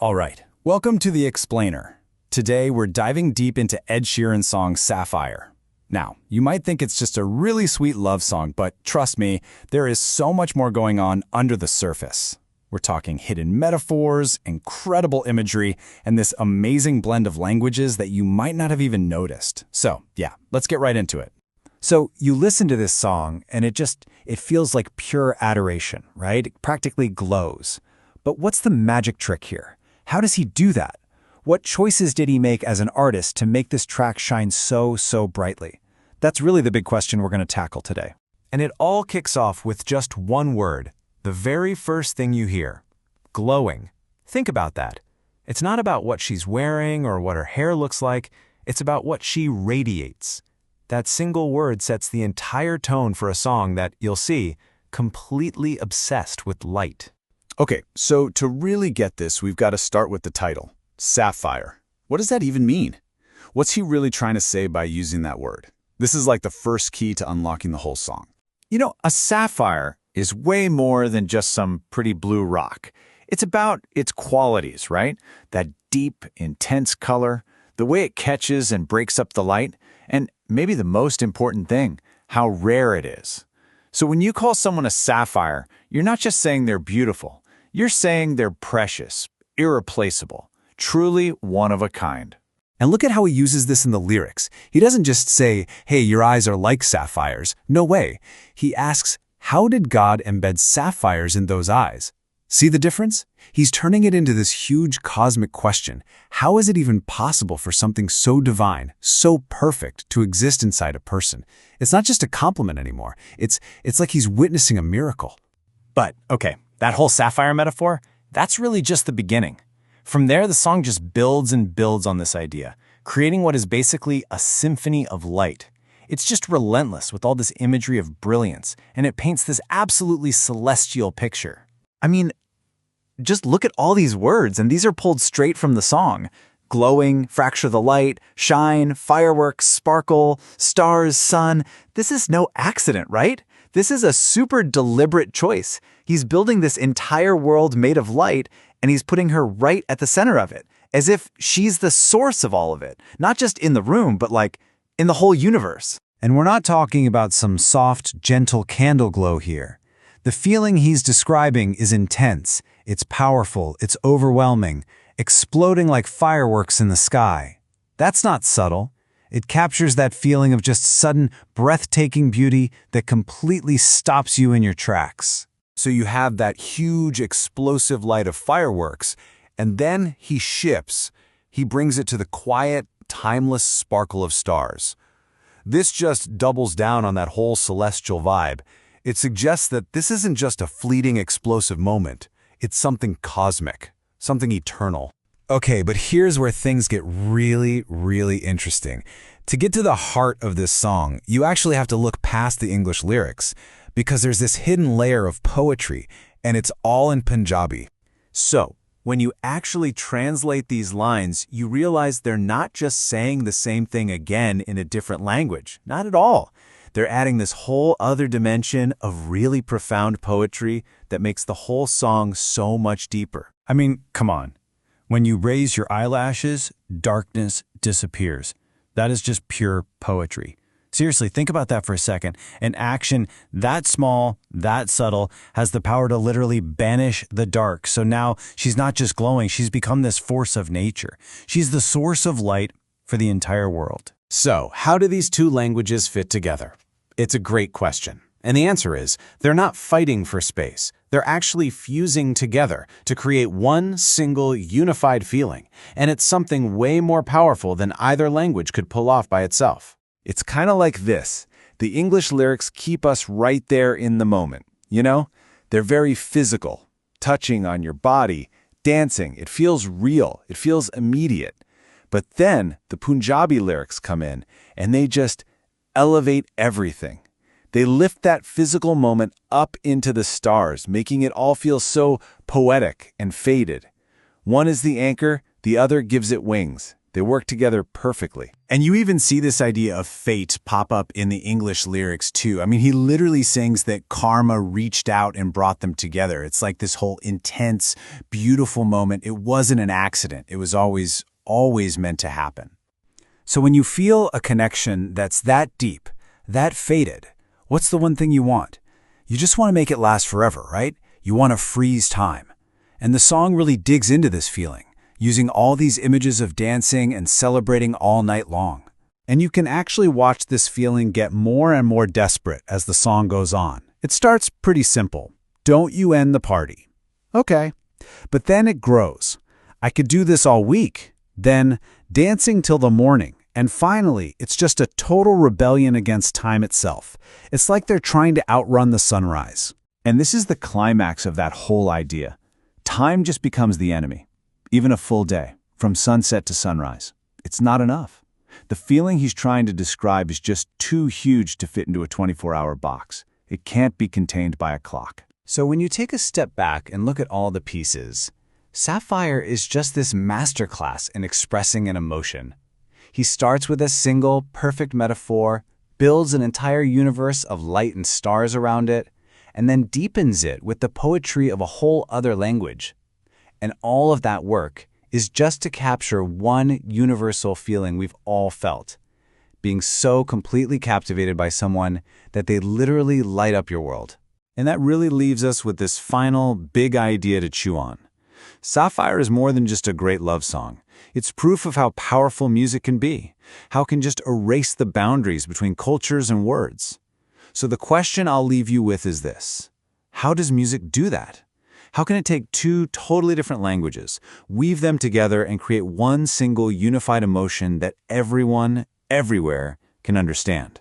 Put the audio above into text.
All right, welcome to The Explainer. Today, we're diving deep into Ed Sheeran's song Sapphire. Now, you might think it's just a really sweet love song, but trust me, there is so much more going on under the surface. We're talking hidden metaphors, incredible imagery, and this amazing blend of languages that you might not have even noticed. So, yeah, let's get right into it. So you listen to this song, and it feels like pure adoration, right? It practically glows. But what's the magic trick here? How does he do that? What choices did he make as an artist to make this track shine so brightly? That's really the big question we're going to tackle today. And it all kicks off with just one word, the very first thing you hear: glowing. Think about that. It's not about what she's wearing or what her hair looks like. It's about what she radiates. That single word sets the entire tone for a song that, you'll see, completely obsessed with light. Okay, so to really get this, we've got to start with the title, Sapphire. What does that even mean? What's he really trying to say by using that word? This is like the first key to unlocking the whole song. You know, a sapphire is way more than just some pretty blue rock. It's about its qualities, right? That deep, intense color, the way it catches and breaks up the light, and maybe the most important thing, how rare it is. So when you call someone a sapphire, you're not just saying they're beautiful. You're saying they're precious, irreplaceable, truly one of a kind. And look at how he uses this in the lyrics. He doesn't just say, hey, your eyes are like sapphires. No way. He asks, how did God embed sapphires in those eyes? See the difference? He's turning it into this huge cosmic question. How is it even possible for something so divine, so perfect, to exist inside a person? It's not just a compliment anymore. It's like he's witnessing a miracle. But, okay, that whole sapphire metaphor, that's really just the beginning. From there, the song just builds and builds on this idea, creating what is basically a symphony of light. It's just relentless with all this imagery of brilliance, and it paints this absolutely celestial picture. I mean, just look at all these words, and these are pulled straight from the song. Glowing, fracture the light, shine, fireworks, sparkle, stars, sun. This is no accident, right? This is a super deliberate choice. He's building this entire world made of light, and he's putting her right at the center of it, as if she's the source of all of it, not just in the room, but like in the whole universe. And we're not talking about some soft, gentle candle glow here. The feeling he's describing is intense, it's powerful, it's overwhelming, exploding like fireworks in the sky. That's not subtle. It captures that feeling of just sudden, breathtaking beauty that completely stops you in your tracks. So you have that huge, explosive light of fireworks, and then he shifts. He brings it to the quiet, timeless sparkle of stars. This just doubles down on that whole celestial vibe. It suggests that this isn't just a fleeting, explosive moment. It's something cosmic, something eternal. Okay, but here's where things get really interesting. To get to the heart of this song, you actually have to look past the English lyrics, because there's this hidden layer of poetry, and it's all in Punjabi. So, when you actually translate these lines, you realize they're not just saying the same thing again in a different language. Not at all. They're adding this whole other dimension of really profound poetry that makes the whole song so much deeper. I mean, come on. When you raise your eyelashes, darkness disappears. That is just pure poetry. Seriously, think about that for a second. An action that small, that subtle, has the power to literally banish the dark. So now she's not just glowing, she's become this force of nature. She's the source of light for the entire world. So, how do these two languages fit together? It's a great question. And the answer is, they're not fighting for space. They're actually fusing together to create one single unified feeling. And it's something way more powerful than either language could pull off by itself. It's kind of like this. The English lyrics keep us right there in the moment. You know? They're very physical, touching on your body, dancing. It feels real. It feels immediate. But then the Punjabi lyrics come in, and they just elevate everything. They lift that physical moment up into the stars, making it all feel so poetic and faded. One is the anchor, the other gives it wings. They work together perfectly. And you even see this idea of fate pop up in the English lyrics too. I mean, he literally sings that karma reached out and brought them together. It's like this whole intense, beautiful moment. It wasn't an accident. It was always meant to happen. So when you feel a connection that's that deep, that fated, what's the one thing you want? You just want to make it last forever, right? You want to freeze time. And the song really digs into this feeling, using all these images of dancing and celebrating all night long. And you can actually watch this feeling get more and more desperate as the song goes on. It starts pretty simple. Don't you end the party. Okay. But then it grows. I could do this all week. Then dancing till the morning. And finally, it's just a total rebellion against time itself. It's like they're trying to outrun the sunrise. And this is the climax of that whole idea. Time just becomes the enemy. Even a full day, from sunset to sunrise. It's not enough. The feeling he's trying to describe is just too huge to fit into a 24-hour box. It can't be contained by a clock. So when you take a step back and look at all the pieces, Sapphire is just this masterclass in expressing an emotion. He starts with a single, perfect metaphor, builds an entire universe of light and stars around it, and then deepens it with the poetry of a whole other language. And all of that work is just to capture one universal feeling we've all felt, being so completely captivated by someone that they literally light up your world. And that really leaves us with this final big idea to chew on. Sapphire is more than just a great love song. It's proof of how powerful music can be, how it can just erase the boundaries between cultures and words. So the question I'll leave you with is this: how does music do that? How can it take two totally different languages, weave them together, and create one single unified emotion that everyone, everywhere, can understand?